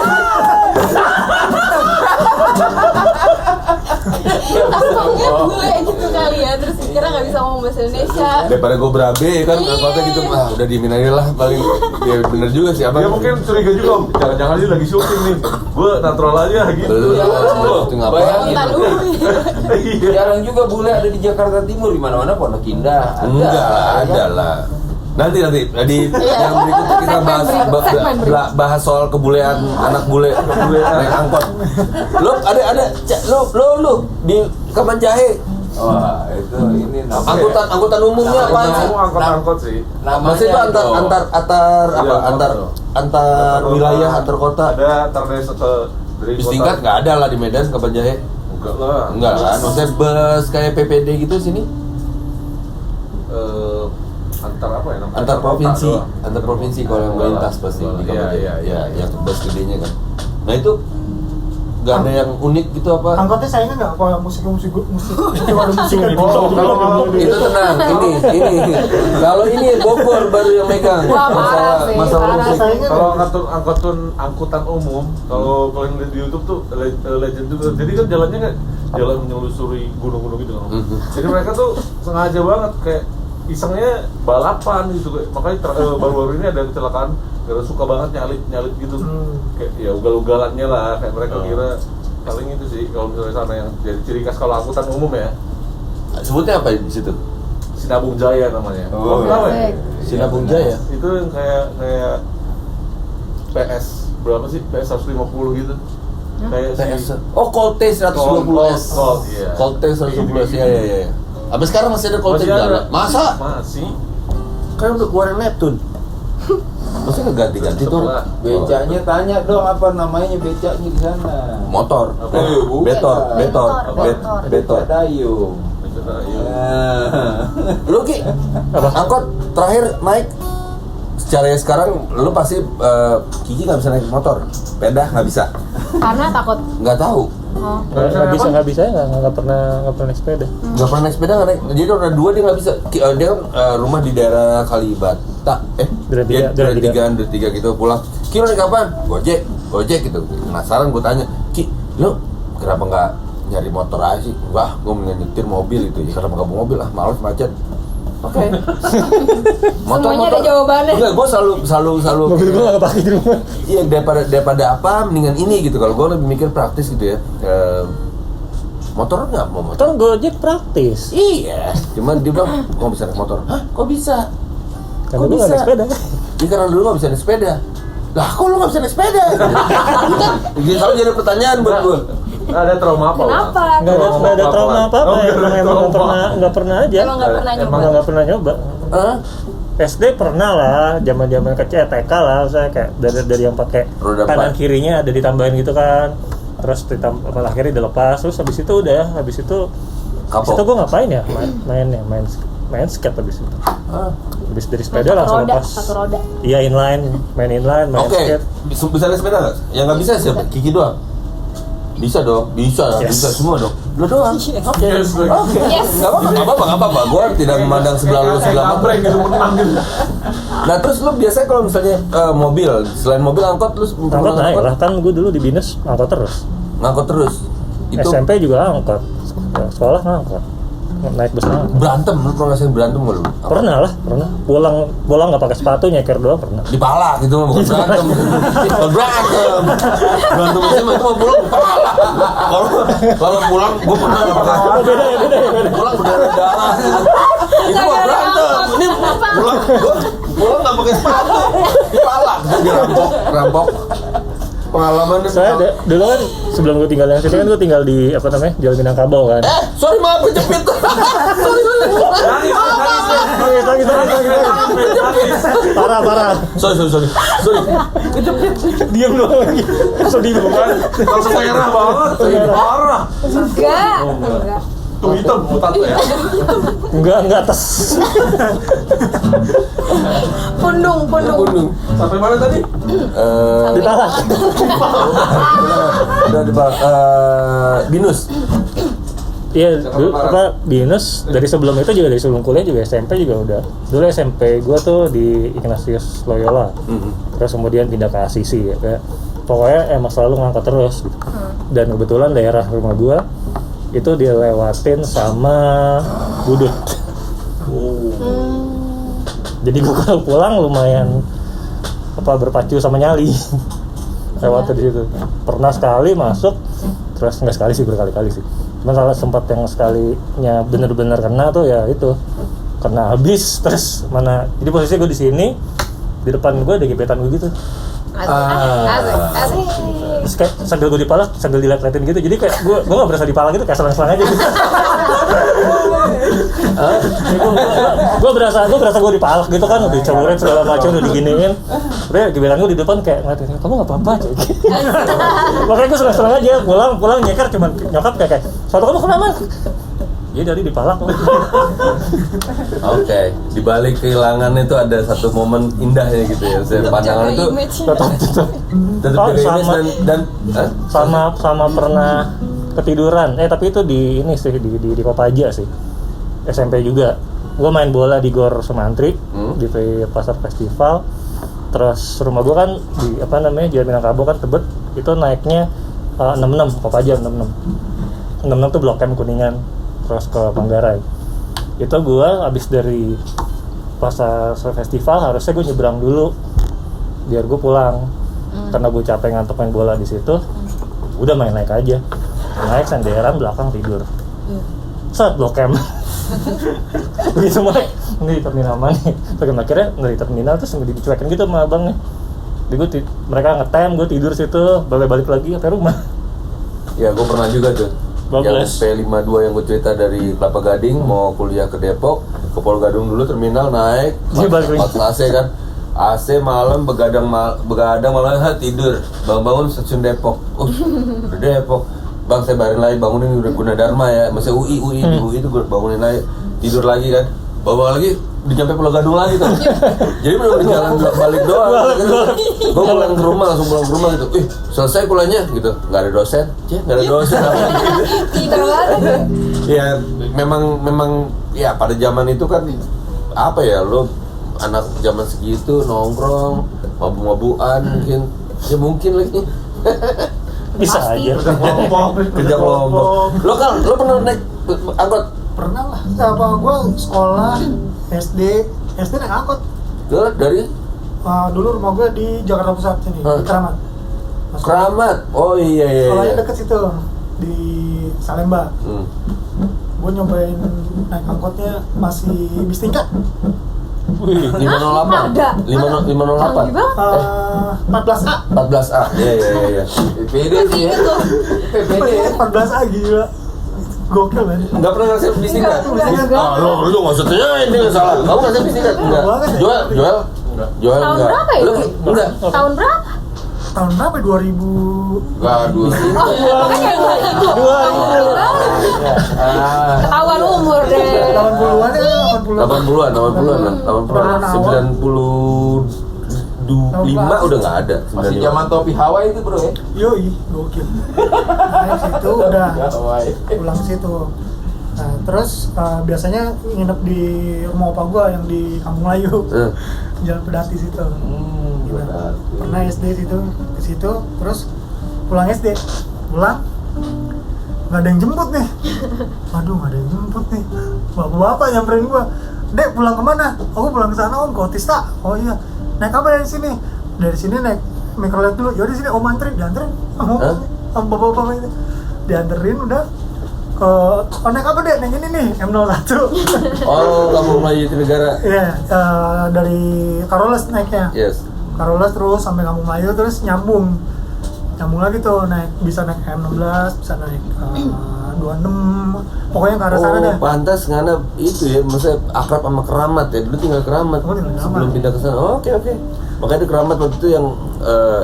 Takutnya bule gitu kali ya, terus kira nggak bisa ngomong bahasa Indonesia. Daripada gue berabe kan, Iya. angkotnya gitu, udah diemin aja lah paling. Ya bener juga sih abang. Dia mungkin curiga juga, Om. Jangan-jangan dia lagi syuting nih. Gue natural aja gitu. Itu ngapain? Bayangin. Entar dulu. Iya. Jarang juga bule ada di Jakarta Timur, di mana-mana Pondok Indah. Enggak, ada lah. Nanti di yang berikutnya kita bahas soal kebulean anak bule naik angkot. Lo ada lo di Kaman Jahe. Wah, itu ini Angkutan umumnya apa sih? Kamu angkot sih. Maksudnya itu antar wilayah, antar kota. Ada terdesa dari Bis tingkat nggak ada lah di Medan Kaman Jahe. Enggak lah. Enggak kan? Maksudnya bus kayak PPD gitu sini? Antar apa ya namanya? Antar provinsi kalau yang melintas pasti di Kaman Jahe. Iya. Ya, yang bus gedenya kan. Nah itu nggak ada yang unik gitu apa? Angkotnya sayangnya nggak kalau musik cuma ada musik kan. Kalau Itu tenang, ini. Kalau ini Bogor baru yang megang. Wah, parah sih, masalah parah. musik. Sayangnya kalau angkutan umum, kalau kalian lihat di YouTube tuh legend juga. Jadi kan jalannya kan jalan menyelusuri gunung-gunung gitu kan. Mhm. Jadi mereka tuh sengaja banget kayak isengnya balapan gitu. Makanya baru-baru ini ada kecelakaan karena suka banget nyalip gitu. Kayak ya ugal-ugalannya lah, kayak mereka kira paling itu sih kalau misalnya sana yang jadi ciri khas kalau angkutan umum ya. Sebutnya apa di situ? Sinabung Jaya namanya. Oh, Tahu ya? Sinabung Jaya. Itu yang kayak PS berapa sih? PS 150 gitu. Kayak TS. Oh, Colte 120S. Colt, iya. Colte 120S. Ya. Sampai sekarang masih ada Colte Masih di ada. sana. Masa? Masih. Kan udah keluarin Neptune. Maksudnya nggak ganti-ganti tuh? Setelah. Becaknya tanya dong apa namanya becaknya di sana. Motor. Apa? Bukan. Betor. Betor. Dayung. Lu Ki, angkot terakhir naik secara sekarang lu pasti Kiki nggak bisa naik motor, sepeda nggak bisa, Karena takut. nggak tahu, Oh. Nggak bisa nggak pernah naik sepeda. nggak pernah naik sepeda nggak naik, jadi roda dua dia nggak bisa. Dia kan rumah di daerah Kalibata, Duren tiga gitu pulang. Ki lu naik kapan? Gojek gitu. Penasaran gue tanya, Ki, lu kenapa nggak nyari motor aja sih? Wah, gue mendingan nyetir mobil itu. Ya kenapa nggak bawa mobil lah, males macet. Oke. Semuanya ada jawabannya. Enggak, gue selalu. Mobil gua nggak kepake di rumah. Iya, daripada apa, mendingan ini gitu. Kalau gue lebih mikir praktis gitu ya. Motor nggak mau motor? Kan Gojek praktis. Iya. Cuman dia bilang, gue bisa naik motor. Hah? Kok bisa? Kan Kok dulu nggak bisa? naik sepeda. Dia karena dulu nggak bisa naik sepeda. Lah, kok lu nggak bisa naik sepeda? Jadi selalu jadi pertanyaan buat gue. Ada trauma apa? Kenapa? Nggak ada trauma apa-apa, nggak pernah aja. Emang nggak pernah nyoba. Nggak pernah nyoba. SD pernah lah, zaman kecil TK lah, saya kayak dari yang pakai Roda kanan empat. kirinya ada ditambahin gitu kan, terus akhirnya dilepas, terus habis itu Kapok. gue ngapain ya, main skate habis itu, habis dari sepeda langsung lepas. Satu roda. Iya inline, main Oke, skate. bisa naik sepeda nggak? Yang nggak bisa siapa? Kiki doang. Bisa dong, bisa semua dong. Lo doang. Oke. Yes, Oke. Yes. Nggak apa-apa. Gua tidak memandang sebelah lu sebelah mana. Kabreng gitu, menang gitu. Nah terus lu biasanya kalau misalnya mobil, selain mobil angkot lu Angkot naik lah, kan gue dulu di Binus angkot terus. ngangkot terus. Itu SMP juga angkot, sekolah angkot, naik bus angkot. berantem, lu pernah ngerasain berantem nggak lu? Pernah. Pulang nggak pakai sepatu, nyeker doang pernah. Dipalak gitu mah bukan berantem. Bukan berantem. Berantem itu mah pulang dipalak. Kalau pulang gua pernah pakai Beda ya. pulang berdarah-darah. Itu mah berantem. Ini pulang nggak pakai sepatu. Dipalak, dirampok. Pengalaman Saya dulu kan sebelum gue tinggal yang sini kan gue tinggal di Jalan Minangkabau kan. sorry maaf kejepit. Nangis. Parah. Sorry. Diam doang lagi. Sedih banget. Langsung merah banget. Parah. Enggak. Tuh hitam butat ya. Enggak tes. Pundung. Sampai mana tadi? Dipalak. Udah dipalak. Binus. Iya, Binus dari sebelum itu juga, dari sebelum kuliah juga, SMP juga udah. Dulu SMP gue tuh di Ignatius Loyola. Terus kemudian pindah ke Asisi ya. Kayak, pokoknya emang selalu ngangkat terus gitu. Dan kebetulan daerah rumah gue itu dilewatin sama Budut. Jadi gue kalau pulang lumayan berpacu sama nyali. Lewat di situ. Pernah sekali masuk, terus nggak sekali sih, berkali-kali sih. Cuma salah sempat yang sekalinya bener-bener kena tuh ya itu, kena habis. Terus mana? Jadi posisinya gue di sini, di depan gue ada gebetan gue gitu. Asik. Terus kayak sambil gue dipalak, sambil dilihat-liatin gitu. Jadi kayak gue nggak berasa dipalak gitu, kayak selang-selang aja gitu. Gue berasa gue dipalak gitu kan, udah dicaburin segala macam, udah diginiin. Tapi gebetan gue di depan kayak ngeliatin, kamu nggak apa-apa cuy. Makanya gue selang-selang aja, pulang nyeker, cuman nyokap kayak suatu kamu kenapa? Iya dari dipalak. Oke, di balik kehilangan itu ada satu momen indahnya gitu ya. Pandangan itu tetap jaga image dan sama pernah ketiduran. Tapi itu di ini sih di Kopaja sih. SMP juga. Gue main bola di Gor Sumantri di Pasar Festival. Terus rumah gue kan di Jalan Minangkabau kan Tebet, itu naiknya 66 Kopaja 66 tuh Blok M Kuningan terus ke Manggarai. Itu gue abis dari Pasar Festival harusnya gue nyebrang dulu biar gue pulang karena gue capek ngantuk main bola di situ. Udah naik aja, naik senderan belakang tidur. Set Blok M. Begitu naik di terminal mana? Akhirnya dari terminal terus sampai dicuekin gitu sama abangnya. Jadi mereka ngetem, gue tidur situ, balik lagi ke rumah. ya gue pernah juga tuh. Yang P52 yang gue cerita dari Kelapa Gading mau kuliah ke Depok, ke Polgadung dulu terminal naik, pakai AC kan. AC malam begadang malam tidur, bangun stasiun Depok. Udah Depok. Bang saya bangunin udah Gunadarma ya, masih UI di UI itu gue bangunin lagi, tidur lagi kan, bawa lagi nyampe Pulau Gadung lagi tuh. Jadi belum jalan balik doang gitu. Gue langsung pulang ke rumah gitu. Selesai kuliahnya gitu, nggak ada dosen, Tidur banget. Ya memang ya pada zaman itu kan apa ya, lo anak zaman segitu nongkrong mabuk-mabukan mungkin lagi. Bisa aja. Kerja kelompok. Lo pernah naik angkot? Pernah lah. Apa gue sekolah SD naik angkot. Dari? Dulu rumah gue di Jakarta Pusat sini, di Keramat. Keramat. Oh iya. Sekolahnya deket situ di Salemba. Gue nyobain naik angkotnya masih bis tingkat. Wih, 508. Ada. 508. Canggih banget. 14A. 14A. Iya. PPD sih ya. PPD ya. 14A gila. Gokil kan? Enggak pernah ngerasain bisikan. Enggak. Ah, lu maksudnya ini salah. Kamu ngerasain bisikan? Enggak. Banget ya? Joel Tahun enggak. berapa ya Lu itu? enggak. Tahun berapa? Tahun berapa? 2000. Enggak, dua. Ah, Ketahuan umur deh. 80-an ya, 80-an. 80-an. 95 udah nggak ada. Masih 95. zaman topi Hawaii itu, Bro ya. Yoi, gokil. Naik situ udah Hawaii. pulang situ. Nah, terus biasanya nginep di rumah opa gua yang di Kampung Melayu. Jalan Pedati situ. Berarti. Pernah SD situ, ke situ, terus pulang SD. Pulang nggak ada yang jemput nih. Waduh, nggak ada yang jemput nih. Bapak-bapak nyamperin gua. Dek, pulang kemana? Aku pulang ke sana, Om, ke Otista. Oh iya. Naik apa dari sini? Dari sini naik mikrolet dulu. Yaudah sini Om anterin, dianterin. Om bapak-bapak itu dianterin udah ke naik apa deh? Naik ini nih, M01. Oh, Kampung Melayu Jatinegara. Iya, dari Karoles naiknya. Yes. Karoles terus sampai Kampung Melayu terus nyambung lagi tuh, naik bisa naik M16, bisa naik 26, pokoknya ke arah sana deh. Pantas karena itu ya, maksudnya akrab sama Keramat ya. Dulu tinggal Keramat. Oh, tinggal Keramat. Sebelum pindah ke sana. Oh, oke. Makanya di Keramat waktu itu yang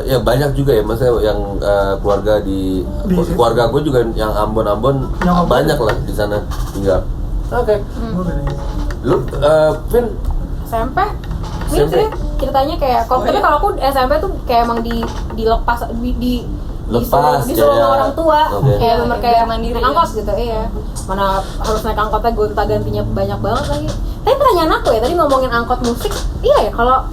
ya banyak juga ya, maksudnya yang keluarga di keluarga gue juga yang Ambon Yang Ambon. banyak lah di sana tinggal. Oke. Gua bedanya. Lu Vin, SMP mirip SMP. sih ceritanya kayak tapi kalau aku SMP tuh kayak emang dilepas Lepas, disuruh ya. sama orang tua. Oke. Kayak bener Biar kayak mandiri naik ya. angkot gitu. Iya, mana harus naik angkotnya gonta-gantinya banyak banget lagi. Tapi pertanyaan aku ya, tadi ngomongin angkot musik, iya ya kalau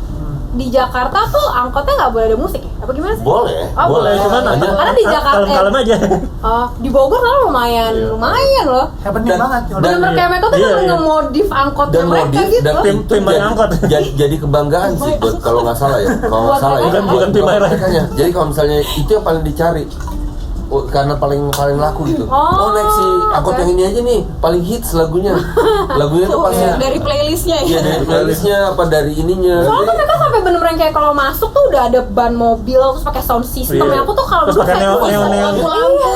di Jakarta tuh angkotnya nggak boleh ada musik ya? Apa gimana sih? boleh. Oh, boleh. cuman Hanya- Karena di Jakarta kalem aja. Oh, di Bogor kan lumayan loh. Happening Dan- banget. Bener-bener kayak mereka tuh Iya, kan iya. ngemodif angkotnya dan mereka modif gitu. dan Tim- itu tim main angkot. jadi kebanggaan sih buat kalau nggak salah ya, kalau nggak Buat salah ya, mereka. Bukan tim main angkot. merekanya. Jadi kalau misalnya itu yang paling dicari, karena paling laku gitu. Oh, Naik si angkot oke. yang ini aja nih, paling hits lagunya tuh pas Dari playlistnya ya dari playlistnya apa dari ininya. Soalnya kan mereka sampai bener-bener kayak kalau masuk tuh udah ada ban mobil terus pakai sound system. Iya. Yang aku tuh kalau Terus dulu pakai kayak neon-neon. Iya.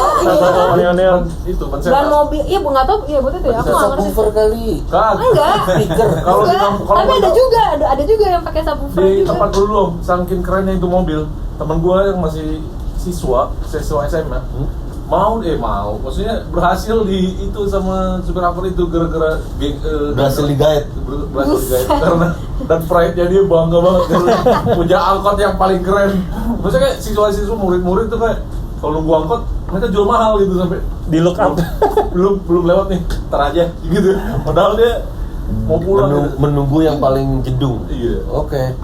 Neon-neon. Itu ban Ban setan. mobil, iya nggak tahu, iya buat itu ya. Aku nggak ngerti. Subwoofer kali. Enggak. Speaker. Kalau di Enggak. kampung- kalau Tapi di ada kampung- juga, ada juga yang pakai subwoofer Di juga. tempat dulu Om, saking kerennya itu mobil. Temen gua yang masih siswa SMA mau maksudnya berhasil di itu sama supir angkot itu gara-gara Berhasil digait. berhasil digait karena dan pride-nya dia bangga banget karena punya angkot yang paling keren. Maksudnya kayak siswa-siswa murid-murid tuh kayak kalau nunggu angkot mereka jual mahal gitu sampai Di look up. belum lewat nih, ntar aja gitu. Padahal dia mau pulang gitu. Menunggu yang paling jedung. Iya. Oke.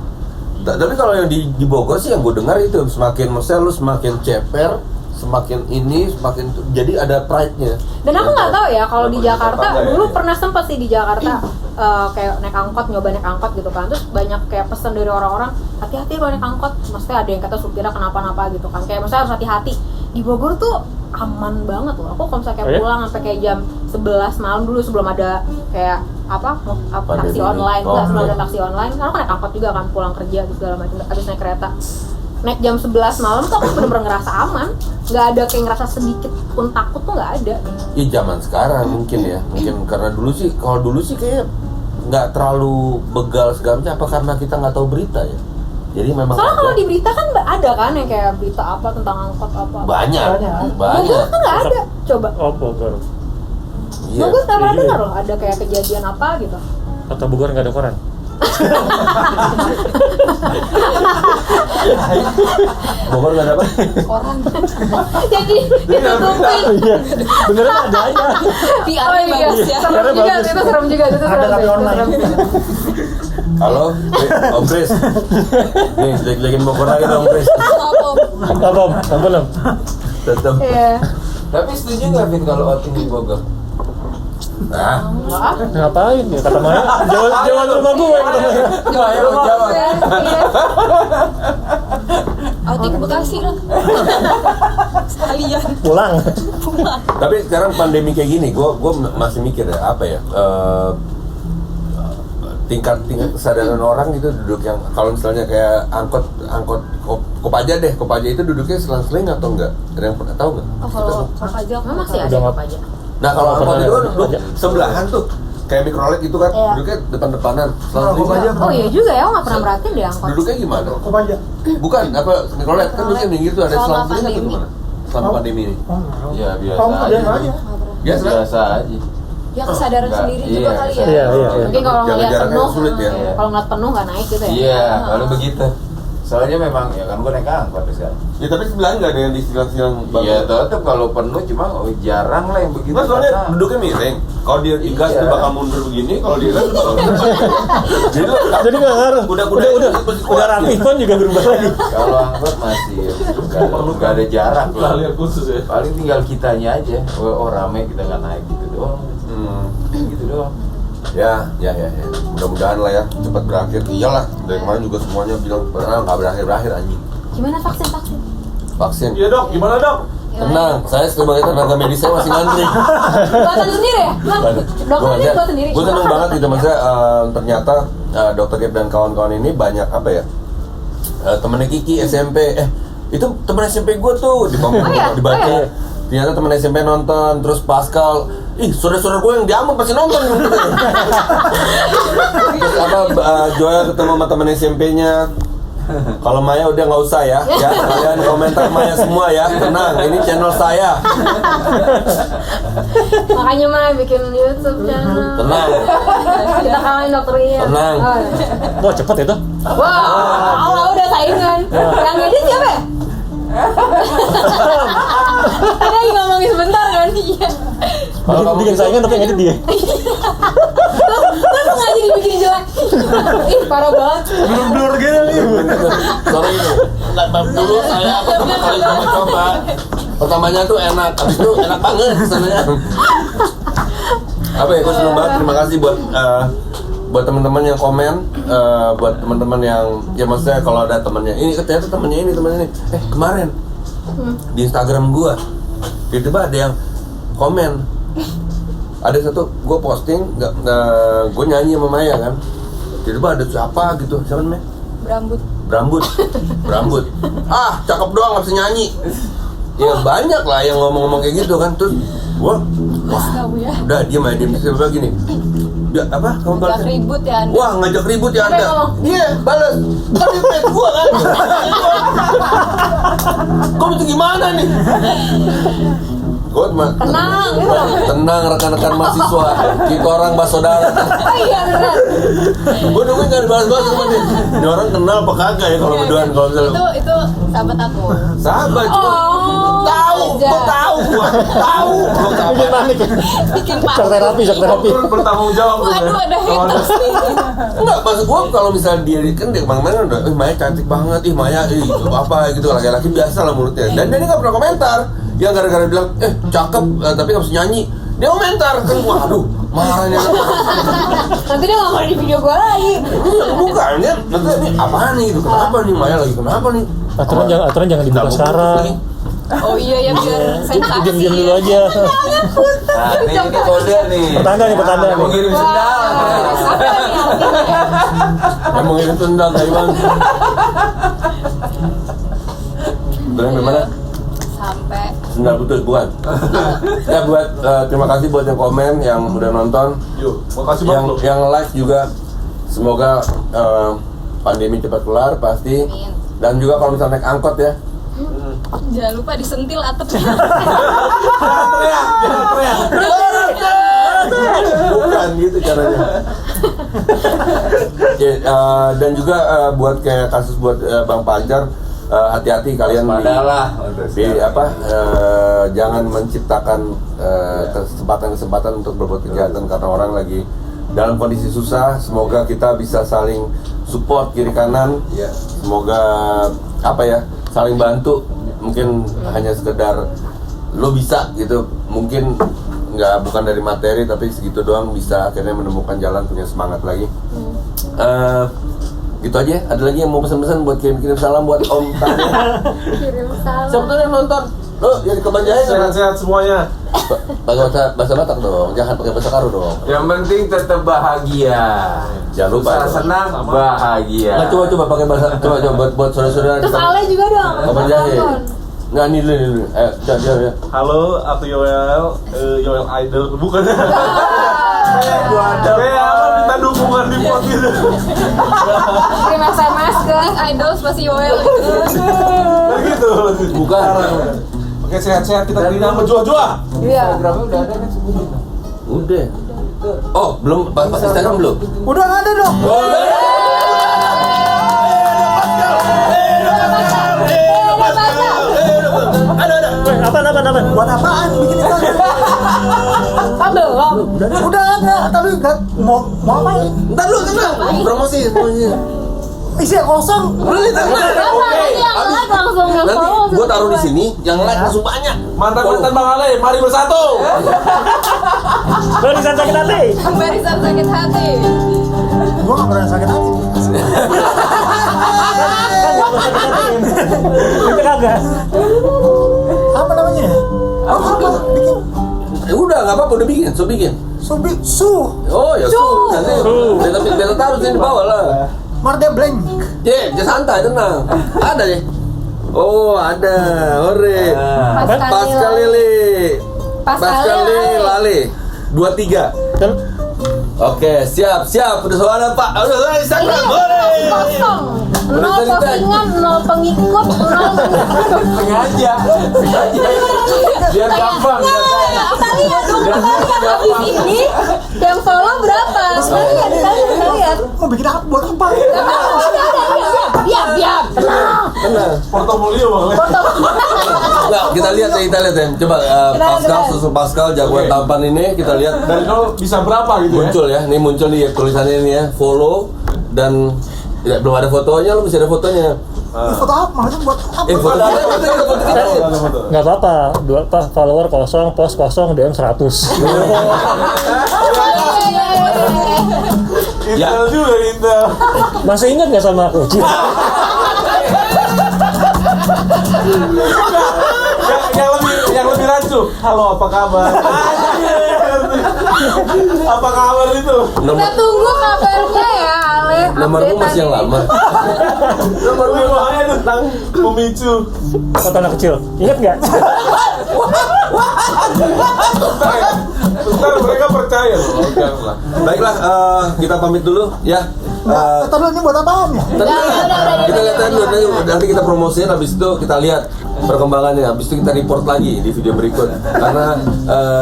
Tapi kalau yang di Bogor sih yang gue dengar itu semakin maksudnya lu semakin ceper, semakin ini semakin jadi ada pride-nya. Dan aku nggak tahu ya kalau di Jakarta Tetangga ya. dulu pernah sempet sih di Jakarta kayak naik angkot, nyoba naik angkot gitu kan. Terus banyak kayak pesan dari orang-orang, hati-hati kalau naik angkot. Maksudnya ada yang kata supirnya kenapa-napa gitu kan. Kayak maksudnya harus hati-hati. Di Bogor tuh aman banget loh. Aku kalau misalnya kayak Oh ya? pulang sampai kayak jam 11 malam dulu sebelum ada kayak taksi Pandemi. online, Oh, enggak sebelum oke. ada taksi online. Karena aku naik angkot juga kan pulang kerja gitu segala macam. Abis naik kereta. Naik jam 11 malam tuh aku bener-bener ngerasa aman. Nggak ada kayak ngerasa sedikit pun takut tuh nggak ada. Ya zaman sekarang mungkin ya, mungkin karena kalau dulu sih kayak nggak terlalu begal segala macam, apa karena kita nggak tahu berita ya. Jadi memang Soalnya kalau ada. di berita kan ada kan yang kayak berita apa tentang angkot apa. banyak. Bogor kan nggak ada. Coba. Oh, Bogor. Iya. Bogor nggak pernah iya. dengar loh ada kayak kejadian apa gitu. Atau Bogor nggak ada koran? Bogor nggak ada apa? orang Jadi ditutupin. Iya, beneran ada aja. PR-nya bagus ya. Serem Karena juga, bagus. itu serem juga, itu serem. Ada tapi itu online. serem. Halo, Om Chris. Nih, jelek-jelekin Bogor lagi dong, Chris. Apa om? Ampun om. Tetep. Iya. Tapi setuju nggak Vin kalau outing di Bogor? Nah, Ngapain ya kata Maya? Jauh rumah gue kata Maya. Ayo jawab. Iya. Outing ke Bekasi lah. Sekalian Pulang. pulang. tapi sekarang pandemi kayak gini, gue masih mikir ya apa ya. tingkat kesadaran orang gitu duduk yang kalau misalnya kayak angkot Kopaja itu duduknya selang-seling atau enggak? Ada yang pernah tahu nggak? Oh, kalau Kopaja memang masih ada Udah nggak- Kopaja. Nah kalau Nggak angkot pernah itu kan ya? duduk sebelahan tuh kayak mikrolet gitu kan, Iya. duduknya depan-depanan Kopaja. selang-seling. Oh iya juga ya, aku nggak pernah merhatiin deh angkot. Duduknya gimana? Kok aja? Bukan apa mikrolet kan duduknya minggir tuh ada Selama selang-seling atau pandemi. gimana? Selama pandemi ini. Oh, nggak tahu. Ya biasa Oh, aja. biasa aja. Biasa. Biasa aja. Ya kesadaran Enggak, sendiri iya, juga kali ya. Iya, iya. Mungkin kalau Jaga ngeliat jaraknya penuh, sulit ya. kalau ngeliat penuh nggak naik gitu ya. Iya, lalu begitu. Soalnya memang ya kan gue naik angkot sekarang. Ya tapi sebelahan nggak ada yang di silang-silang Iya tetap kalau penuh cuma jarang lah yang begitu. Nggak, soalnya karena- duduknya miring. Kalau dia gas Iya. dia bakal mundur begini, kalau dia gas dia bakal mundur. Jadi lo Jadi nggak ngaruh. Udah rapi pun juga berubah lagi. kalau angkot masih nggak ada jarak lah. Keahlian khusus ya. Paling tinggal kitanya aja. Oh rame kita nggak naik gitu doang. Gitu doang. Ya. Mudah-mudahan lah ya cepat berakhir. Iyalah, dari kemarin juga semuanya bilang nggak berakhir anjing. Gimana vaksin? Vaksin. Iya dok, gimana dok? Tenang, saya sebagai tenaga medis saya masih ngantri. Buatan sendiri ya? Bang, dokternya buat sendiri. Gue seneng banget gitu, maksudnya ternyata Dokter Gap dan kawan-kawan ini banyak apa ya? Temennya Kiki SMP, itu temen SMP gue tuh dibaca. Oh, iya? Ternyata temen SMP nonton, terus Pascal, saudara-saudara gue yang diamuk pasti nonton. Terus apa Joel ketemu sama temen SMP-nya. Kalau Maya udah nggak usah ya, kalian komentar Maya semua ya, tenang, ini channel saya. Makanya mah bikin YouTube channel. Tenang. Kita kalahin dokter Ian. Tenang. Oh, iya. Wah cepet itu. Wah, Allah udah saingan. Yang edit siapa ya? Kita lagi ngomongin sebentar kan? Iya. Bikin saingan tapi yang edit dia. Terus sengaja dibikin jelek. Ih, parah banget. Blur gitu nih. Sorry ini, nggak dulu saya pertama kali coba. Pertamanya tuh enak, habis itu enak banget kesannya. Apa ya, gue seneng banget. Terima kasih buat teman-teman yang komen, buat teman-teman yang ya maksudnya kalau ada temannya ini ternyata temannya ini kemarin di Instagram gue tiba-tiba ada yang komen, ada satu gue posting gue nyanyi sama Maya kan, tiba-tiba ada siapa gitu, siapa namanya? Berambut cakep doang nggak bisa nyanyi. Ya banyak lah yang ngomong-ngomong kayak gitu kan, terus wah udah dia main dia tiba-tiba gini. Apa? Kamu balas? Ngajak ribut ya Anda. Wah, ngajak ribut ya Anda. Iya, balas. Kan di page gua kan. Kok itu gimana nih? Tenang rekan-rekan mahasiswa. Kita orang bersaudara. Oh iya beneran. Gua nungguin enggak dibalas-balas sama dia. Ini orang kenal apa kagak ya kalau berduaan kalau misalnya. Itu sahabat aku. Sahabat cuma tahu, gua tahu. Bikin panik. Bikin Shock terapi. Dokter bertanggung jawab. Waduh, ada haters nih. Enggak, maksud gua kalau misalnya dia kan dia kemarin udah, Maya cantik banget, Maya, itu apa gitu, laki-laki biasa lah mulutnya. Dan dia nggak pernah komentar. Yang gara-gara bilang, cakep, tapi nggak bisa nyanyi. Dia komentar, kan, waduh, marahnya. Nanti dia nggak mau di video gue lagi. Bukan, dia nanti ini apaan nih, gitu, kenapa nih, Maya lagi kenapa nih? Aturan jangan dibuka sekarang. Oh iya ya biar sensasi. Diam dulu aja. Nah ini kode nih. Pertanda nih. Mau kirim sendal. Emang ini tendang kayak bang. Bilang gimana? Sampai Sendal putus, bukan? Ya buat terima kasih buat yang komen, yang udah nonton, Yuk, makasih banget loh. yang like juga. Semoga pandemi cepat kelar pasti. Amin. Dan juga kalau misalnya naik angkot ya, jangan lupa disentil atapnya. bukan gitu caranya. Ya, dan juga buat kayak kasus buat Bang Pajar, hati-hati kalian Waspadalah. jangan menciptakan kesempatan-kesempatan untuk berbuat kejahatan karena orang lagi dalam kondisi susah. Semoga kita bisa saling support kiri kanan. Iya. Semoga saling bantu. Mungkin hanya sekedar lo bisa gitu, mungkin bukan dari materi tapi segitu doang bisa akhirnya menemukan jalan, punya semangat lagi. Gitu aja. Ada lagi yang mau pesan-pesan buat kirim salam buat Om Tanya? Kirim salam. Siapa tuh yang nonton? Oh, jadi kebanjakan. Sehat-sehat semuanya. Pakai bahasa Batak dong, jangan pakai bahasa Karo dong. Yang penting tetap bahagia. Jangan lupa. Susah senang bahagia. Nah, coba pakai bahasa, coba buat saudara-saudara. Terus Ale juga dong. Kebanjakan. Nggak, ini dulu. Ya. Halo, aku Yoel, Yoel Idol, bukan? Ada Kayak apa minta dukungan di pot gitu. Kirim SMS ke Idol spasi Yoel itu. Begitu. Bukan. Oke, sehat-sehat kita beli nama Joa-Joa. Iya. Instagramnya udah ada kan sebutin. Udah. Oh, belum pas Instagram belum? Udah ada dong. Apaan? Buat apaan bikin Instagram? Ah, belum. Udah ada, tapi nggak mau apain? Ntar lu, promosi. Isinya kosong. Apa ini yang like langsung Nanti nge-follow? gua taruh di sini, yang like langsung banyak. Mantan-mantan Bang Ale, mari bersatu. Barisan sakit hati. Barisan sakit hati. Gua nggak pernah sakit hati. Itu kagak. Apa namanya? Apa? Bikin Udah, nggak apa-apa, udah bikin, bikin. Su. Oh ya, nanti beta taruh sini di bawah lah. Marde Blank. Jangan santai, tenang. Ada deh. Oh, ada. Ore. Pascal Lele. Lale. 23. Kan Oke, siap. Udah suara Pak. Udah Instagram. Ini kosong. 0 postingan, 0 pengikut, 0 Sengaja. Biar gampang. Kita lihat dong, kita habis ini yang follow berapa? Kita lihat. Mau bikin apa? Buat apa? Diam. Tenang. Portofolio Bang Ale. Nggak, kita lihat ya. Coba Pascal, susul Pascal, jagoan tampan ini kita lihat. Dari 0 bisa berapa gitu ya? Muncul ya, ini muncul nih tulisannya ini ya, follow dan tidak belum ada fotonya, lu bisa ada fotonya. Foto apa? Maksudnya buat apa? Foto kita. Ada foto. nggak apa-apa. Follower kosong, post kosong, DM 100. Intel juga Intel. Masih ingat nggak sama aku? yang lebih rancu. Halo, apa kabar? Apa kabar itu? Kita tunggu kabarnya ya, Ale. Nomormu masih yang lama. Nomor bahaya tentang pemicu. Foto anak kecil. Ingat nggak? Bentar mereka percaya loh. Janganlah. Baiklah, kita pamit dulu ya. Kata lu ini buat apaan ya? Kita lihat dulu, nanti kita promosiin, habis itu kita lihat perkembangannya, habis itu kita report lagi di video berikut. Karena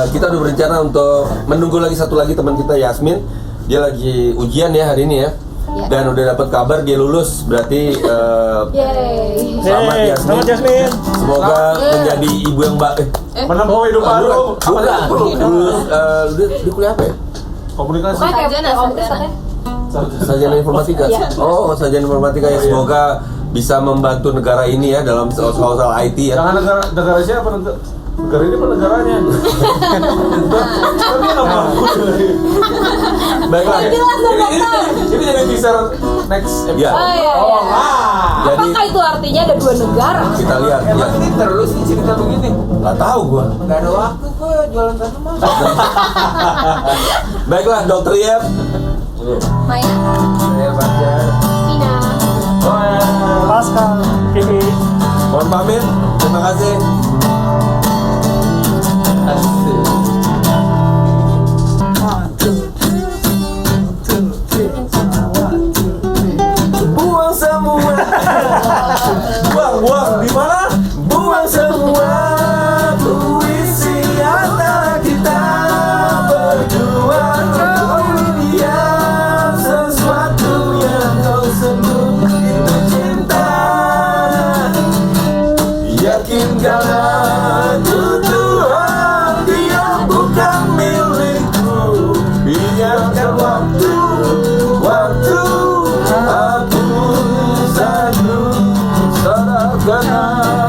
kita udah berencana untuk menunggu lagi satu lagi teman kita Yasmin, dia lagi ujian ya hari ini ya. Dan udah dapat kabar dia lulus, berarti Yeay. selamat Yeay, Yasmin. selamat Yasmin. Semoga menjadi ibu yang baik. Menempuh hidup baru. Lulus, dia kuliah apa ya? Komunikasi. Bukan kayak Sarjana, Om sarjana. katanya. Sarjana informatika. Iya. Oh, sarjana informatika ya. Semoga bisa membantu negara ini ya dalam soal IT ya. Jangan negara siapa negara ini apa negaranya? Tapi nggak mampu. Baiklah. Ini jadi teaser next episode. Ya. Oh iya. Oh, Jadi Apakah itu artinya ada 2 negara? kita lihat ya. Emang ini terus nih cerita begini. Nggak tahu gua. Gak ada waktu gua jualan tanaman. Baiklah, Dokter Yep. Maya. Saya baca. Tina. Pascal. Kiki. Mohon pamit. Terima kasih. Asik. Buang semua. Buang di mana? Buang semua puisi antara kita berdua. Kau diam sesuatu yang kau sebut itu cinta. Yakinkanlah Tuhan dia bukan milikku. Biarkan waktu aku sanggup serahkan.